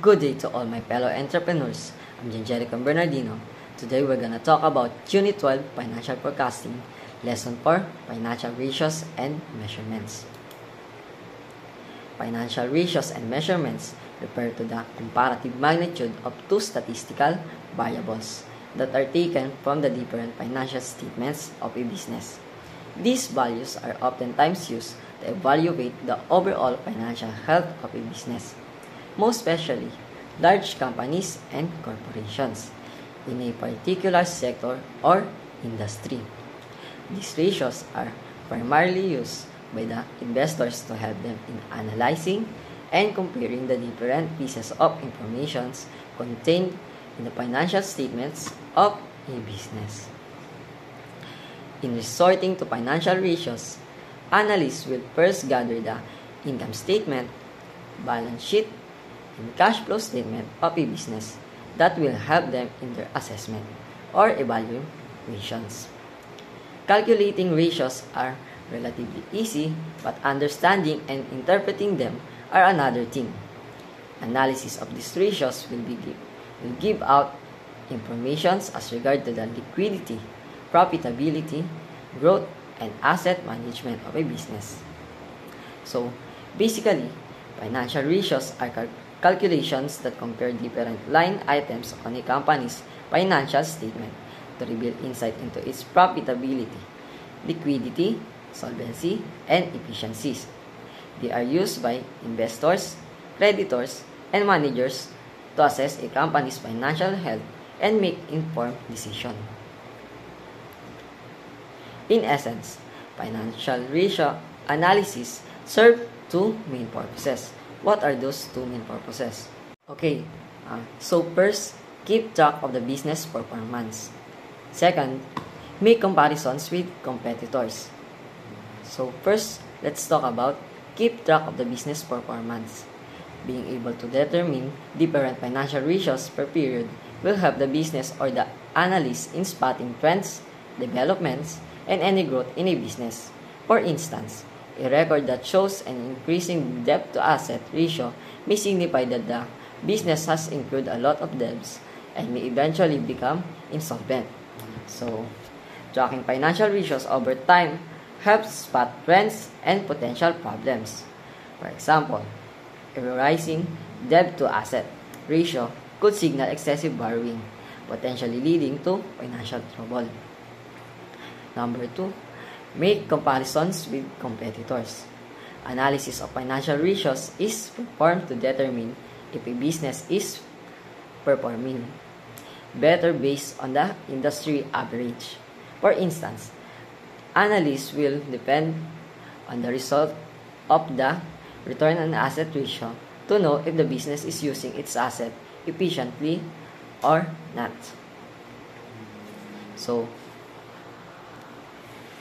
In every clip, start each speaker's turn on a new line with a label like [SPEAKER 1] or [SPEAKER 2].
[SPEAKER 1] Good day to all my fellow entrepreneurs. I'm Jangelica Bernardino. Today we're gonna talk about Unit 12 Financial Forecasting, Lesson 4 Financial Ratios and Measurements. Financial ratios and measurements refer to the comparative magnitude of two statistical variables that are taken from the different financial statements of a business. These values are oftentimes used to evaluate the overall financial health of a business, most especially large companies and corporations in a particular sector or industry. These ratios are primarily used by the investors to help them in analyzing and comparing the different pieces of information contained in the financial statements of a business. In resorting to financial ratios, analysts will first gather the income statement, balance sheet, and cash flow statement of a business that will help them in their assessment or evaluations. Calculating ratios are relatively easy, but understanding and interpreting them are another thing. Analysis of these ratios will give out information as regard to the liquidity, profitability, growth, and asset management of a business. So, basically, financial ratios are calculations that compare different line items on a company's financial statement to reveal insight into its profitability, liquidity, solvency, and efficiencies. They are used by investors, creditors, and managers to assess a company's financial health and make informed decisions. In essence, financial ratio analysis serves two main purposes. What are those two main purposes? Okay, so first, keep track of the business performance. Second, make comparisons with competitors. So first, let's talk about keep track of the business performance. Being able to determine different financial ratios per period will help the business or the analyst in spotting trends, developments, and any growth in a business. For instance, a record that shows an increasing debt-to-asset ratio may signify that the business has incurred a lot of debts and may eventually become insolvent. So, tracking financial ratios over time helps spot trends and potential problems. For example, a rising debt-to-asset ratio could signal excessive borrowing, potentially leading to financial trouble. Number 2, make comparisons with competitors. Analysis of financial ratios is performed to determine if a business is performing better based on the industry average. For instance, analysts will depend on the result of the return on asset ratio to know if the business is using its asset efficiently or not. So,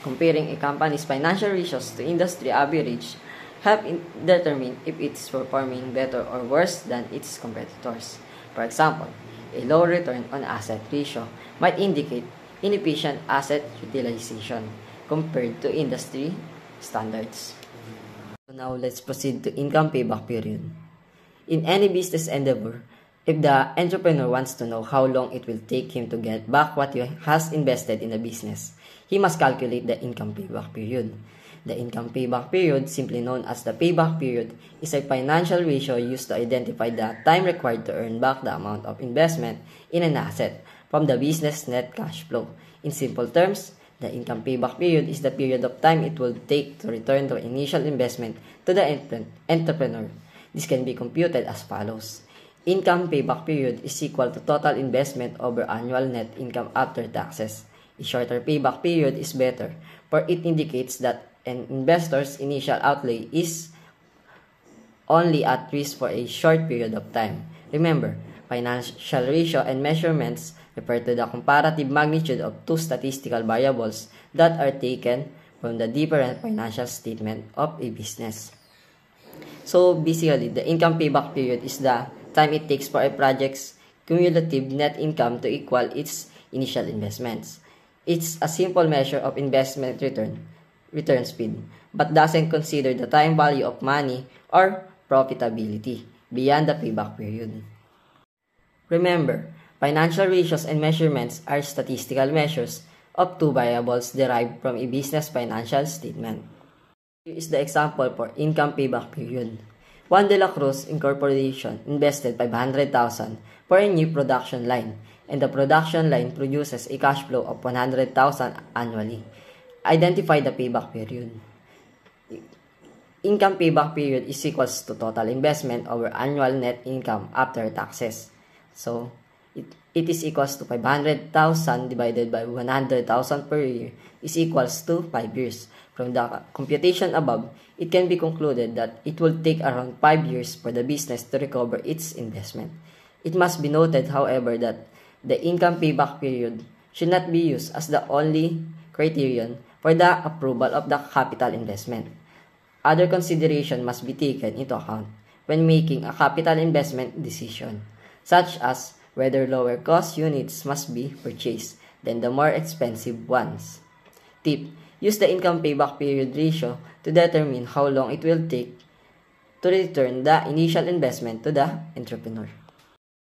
[SPEAKER 1] comparing a company's financial ratios to industry average help determine if it's performing better or worse than its competitors. For example, a low return on asset ratio might indicate inefficient asset utilization compared to industry standards. So now let's proceed to income payback period. In any business endeavor, if the entrepreneur wants to know how long it will take him to get back what he has invested in the business, he must calculate the income payback period. The income payback period, simply known as the payback period, is a financial ratio used to identify the time required to earn back the amount of investment in an asset from the business net cash flow. In simple terms, the income payback period is the period of time it will take to return the initial investment to the entrepreneur. This can be computed as follows. Income payback period is equal to total investment over annual net income after taxes. A shorter payback period is better, for it indicates that an investor's initial outlay is only at risk for a short period of time. Remember, financial ratio and measurements refer to the comparative magnitude of two statistical variables that are taken from the different financial statement of a business. So basically, the income payback period is the time it takes for a project's cumulative net income to equal its initial investments. It's a simple measure of investment return speed, but doesn't consider the time value of money or profitability. beyond the payback period. Remember, financial ratios and measurements are statistical measures of two variables derived from a business financial statement. Here is the example for income payback period. Juan de la Cruz Incorporation invested $500,000 for a new production line, and the production line produces a cash flow of $100,000 annually. Identify the payback period. Income payback period is equals to total investment over annual net income after taxes. So, it is equals to 500,000 divided by 100,000 per year is equals to 5 years. From the computation above, it can be concluded that it will take around 5 years for the business to recover its investment. It must be noted, however, that the income payback period should not be used as the only criterion for the approval of the capital investment. Other consideration must be taken into account when making a capital investment decision, such as whether lower cost units must be purchased than the more expensive ones. Tip: use the income payback period ratio to determine how long it will take to return the initial investment to the entrepreneur.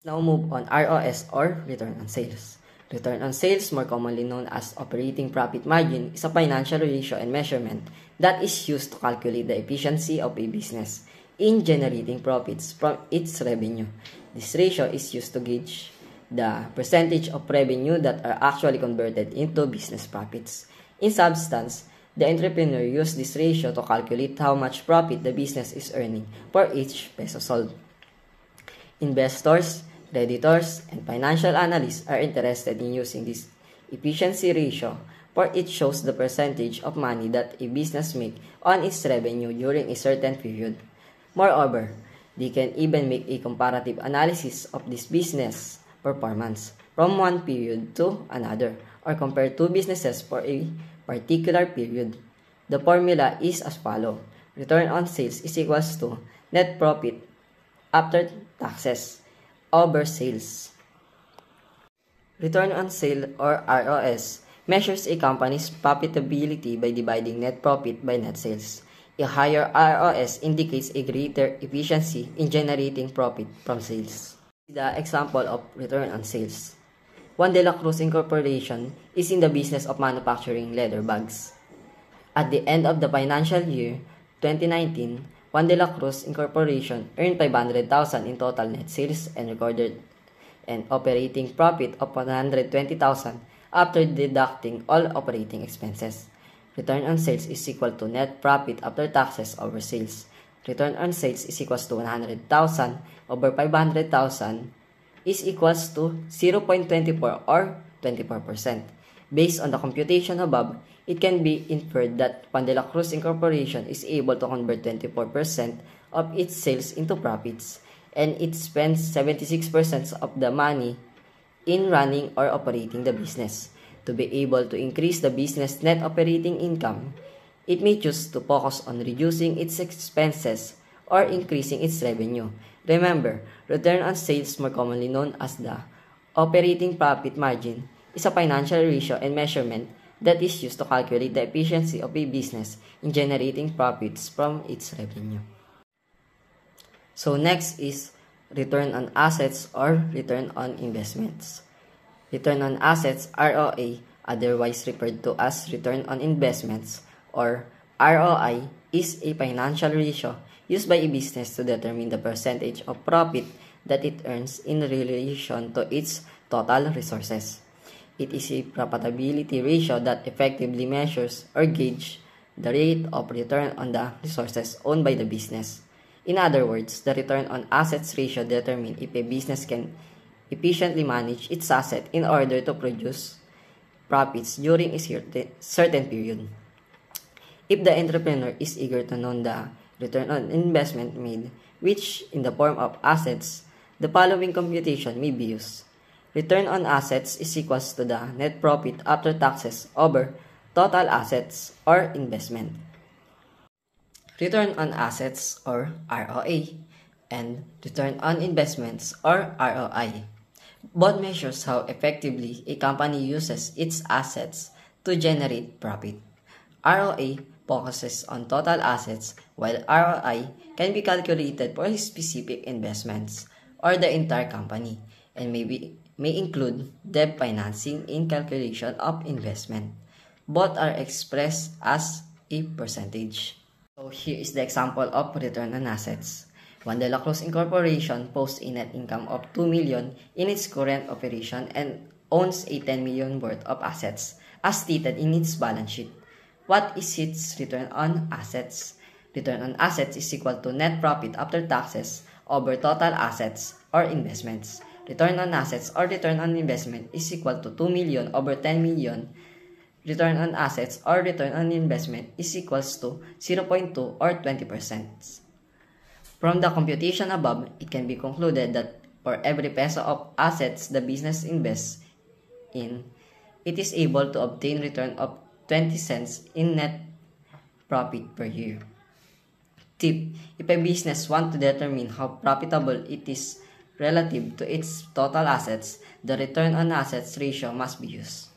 [SPEAKER 1] Now move on ROS, or return on sales. Return on sales, more commonly known as operating profit margin, is a financial ratio and measurement that is used to calculate the efficiency of a business in generating profits from its revenue. This ratio is used to gauge the percentage of revenue that are actually converted into business profits. In substance, the entrepreneur uses this ratio to calculate how much profit the business is earning for each peso sold. Investors, creditors, and financial analysts are interested in using this efficiency ratio, for it shows the percentage of money that a business makes on its revenue during a certain period. Moreover, they can even make a comparative analysis of this business performance from one period to another, or compare two businesses for a particular period. The formula is as follows. Return on sales is equals to net profit after taxes over sales. Return on sale, or ROS, measures a company's profitability by dividing net profit by net sales. A higher ROS indicates a greater efficiency in generating profit from sales. The example of return on sales. Juan de la Cruz Incorporation is in the business of manufacturing leather bags. At the end of the financial year 2019, Juan de la Cruz Incorporation earned 500,000 in total net sales and recorded an operating profit of 120,000 after deducting all operating expenses. Return on sales is equal to net profit after taxes over sales. Return on sales is equals to 100,000 over 500,000 is equals to 0.24 or 24%. Based on the computation above, it can be inferred that Juan de la Cruz Incorporation is able to convert 24% of its sales into profits, and it spends 76% of the money in running or operating the business. To be able to increase the business net operating income, it may choose to focus on reducing its expenses or increasing its revenue. Remember, return on sales, more commonly known as the operating profit margin, is a financial ratio and measurement that is used to calculate the efficiency of a business in generating profits from its revenue. So next is return on assets, or return on investments. Return on assets, ROA, otherwise referred to as return on investments, or ROI, is a financial ratio used by a business to determine the percentage of profit that it earns in relation to its total resources. It is a profitability ratio that effectively measures or gauges the rate of return on the resources owned by the business. In other words, the return on assets ratio determines if a business can efficiently manage its asset in order to produce profits during a certain period. If the entrepreneur is eager to know the return on investment made, which in the form of assets, the following computation may be used. Return on assets is equals to the net profit after taxes over total assets or investment. Return on assets, or ROA, and return on investments, or ROI. Both measures how effectively a company uses its assets to generate profit. ROA focuses on total assets, while ROI can be calculated for specific investments or the entire company and may include debt financing in calculation of investment. Both are expressed as a percentage. So here is the example of return on assets. When De La Cruz Incorporation posts a net income of 2 million in its current operation and owns a 10 million worth of assets as stated in its balance sheet. What is its return on assets? Return on assets is equal to net profit after taxes over total assets or investments. Return on assets or return on investment is equal to 2 million over 10 million. Return on assets or return on investment is equals to 0.2 or 20%. From the computation above, it can be concluded that for every peso of assets the business invests in, it is able to obtain return of 20 cents in net profit per year. Tip: if a business wants to determine how profitable it is relative to its total assets, the return on assets ratio must be used.